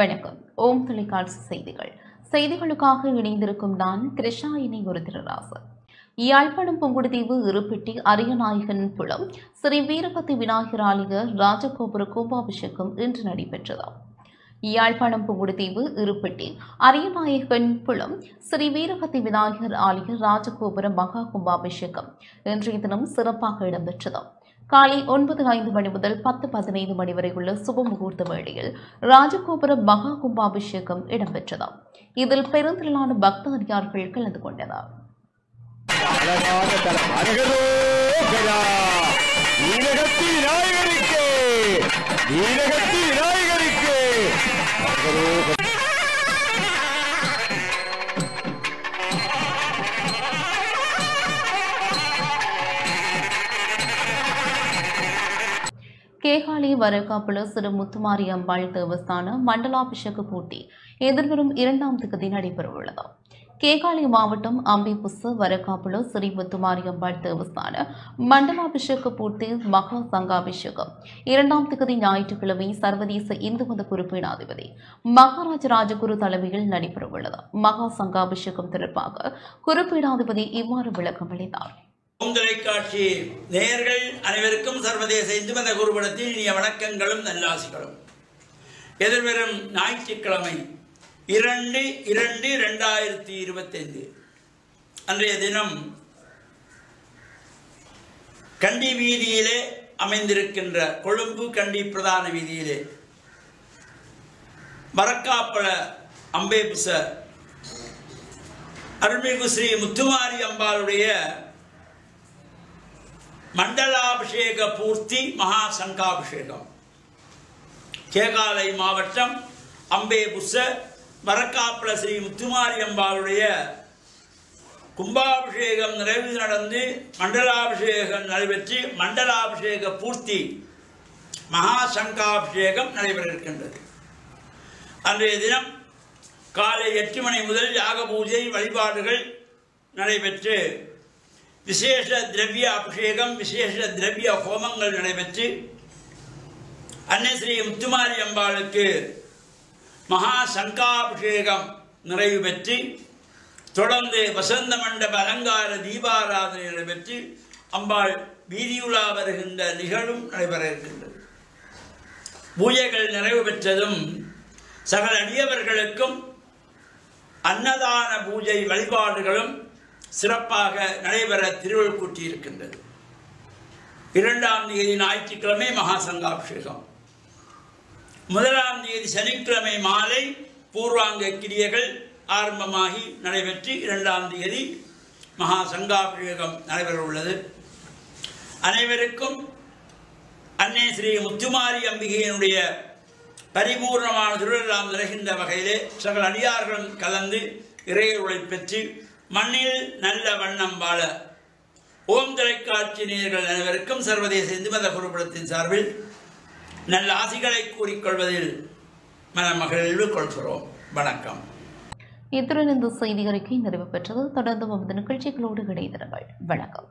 வணக்கம். ஓம் தொலைக்காட்சி செய்திகளுக்காக இணைந்திருக்கும் நான் கிருஷ்ணாயினி குருதிரராசு. யாழ்ப்பாணம் புங்குடுதீவு இருப்பிட்டி அரியநாயகன் புலம் ஸ்ரீ வீரபத்தி விநாயகர் ஆலய ராஜகோபுர கும்பாபிஷேகம் இன்று நடைபெற்றது. யாழ்ப்பாணம் புங்குடுதீவு இருப்பிட்டி அரியநாயகன் புலம் ஸ்ரீ வீரபத்தி விநாயகர் ஆலய ராஜகோபுர மகா கும்பாபிஷேகம் இன்றைய தினம் சிறப்பாக இடம்பெற்றது. காலை 9:05 மணி முதல் 10:15 மணி வரை உள்ள சுப முகூர்த்த வேளையில் ராஜகோபுர மகா கும்பாபிஷேகம் இடம்பெற்றது. இதில் பெருந்திரளான பக்தர்கள் கலந்து கொண்டனர். கேகாலை வரகாப்புல சிறு முத்துமாரி அம்பாள் தேவஸ்தான மண்டலாபிஷேக போட்டி எதிர்வரும் 2ஆம் தேதி நடைபெறவுள்ளது. கேகாலை மாவட்டம் அம்பிபுச வரகாப்புல ஸ்ரீ முத்துமாரி அம்பாள் தேவஸ்தான மண்டலாபிஷேக போட்டி மகா சங்காபிஷேகம் 2ஆம் தேதி ஞாயிற்றுக்கிழமை சர்வதேச இந்து மத குறிப்பீடாதிபதி மகாராஜ ராஜகுரு தலைமையில் நடைபெறவுள்ளது. மகா சங்காபிஷேகம் தொடர்பாக குறிப்பீடாதிபதி இவ்வாறு விளக்கம் அளித்தார். தொலைக்காட்சி நேயர்கள் அனைவருக்கும் சர்வதேச இந்து மத குருபடத்தின் இனிய வணக்கங்களும் நல்லாசிகளும். எதிர்வரும் ஞாயிற்றுக்கிழமை 2/2/2025 அன்றைய தினம் கண்டி வீதியிலே அமைந்திருக்கின்ற கொழும்பு கண்டி பிரதான வீதியிலே வரக்காப்பள அம்பேபுச அருள்மிகு ஸ்ரீ முத்துமாரி அம்பாளுடைய மண்டலாபிஷேக பூர்த்தி மகா சங்காபிஷேகம் கேகாலை மாவட்டம் அம்பேபுச வரக்காப்பள ஸ்ரீ முத்துமாரி அம்பாளுடைய கும்பாபிஷேகம் நிறைவு நடந்து மண்டலாபிஷேகம் நடைபெற்று மண்டலாபிஷேக பூர்த்தி மகா சங்காபிஷேகம் நடைபெற இருக்கின்றது. அன்றைய தினம் காலை 8 மணி முதல் யாக பூஜை வழிபாடுகள் நடைபெற்று விசேஷ திரவிய அபிஷேகம் விசேஷ திரவிய ஹோமங்கள் நடைபெற்று அன்னை ஸ்ரீ முத்துமாரி அம்பாளுக்கு மகா சங்காபிஷேகம் நிறைவு பெற்று தொடர்ந்து வசந்த மண்டப அலங்கார தீபாராதனை நடைபெற்று அம்பாள் வீதியுலா வருகின்ற நிகழ்வும் நடைபெற இருக்கின்றது. பூஜைகள் நிறைவு பெற்றதும் சகல அடியவர்களுக்கும் அன்னதான பூஜை வழிபாடுகளும் சிறப்பாக நடைபெற திருவள்ளுவர் கூட்டியிருக்கின்றது. 2ஆம் தேதி ஞாயிற்றுக்கிழமை மகா சங்காபிஷேகம், 1ஆம் தேதி சனிக்கிழமை மாலை பூர்வாங்க கிரியைகள் ஆரம்பமாகி நடைபெற்று 2ஆம் தேதி மகா சங்காபிஷேகம் நடைபெற உள்ளது. அனைவருக்கும் அன்னை ஸ்ரீ முத்துமாரி அம்பிகையினுடைய பரிபூர்ணமான திருவிழாம் நிறைகின்ற வகையிலே சகல அடியார்களும் கலந்து இறையருளை பெற்று மண்ணில் நல்ல வண்ணம் வாழ ஓம் தொலைக்காட்சி நேயர்கள் அனைவருக்கும் சர்வதேச இந்து மத குருபடத்தின் சார்பில் நல்ல ஆசிகளை கூறிக்கொள்வதில் மனமகிழ்வு கொள்கிறோம். வணக்கம். இத்துடன் இந்த செய்தி அறிக்கை நிறைவு பெற்றது. தொடர்ந்து நமது நிகழ்ச்சிகளோடு இணைந்திருங்கள். வணக்கம்.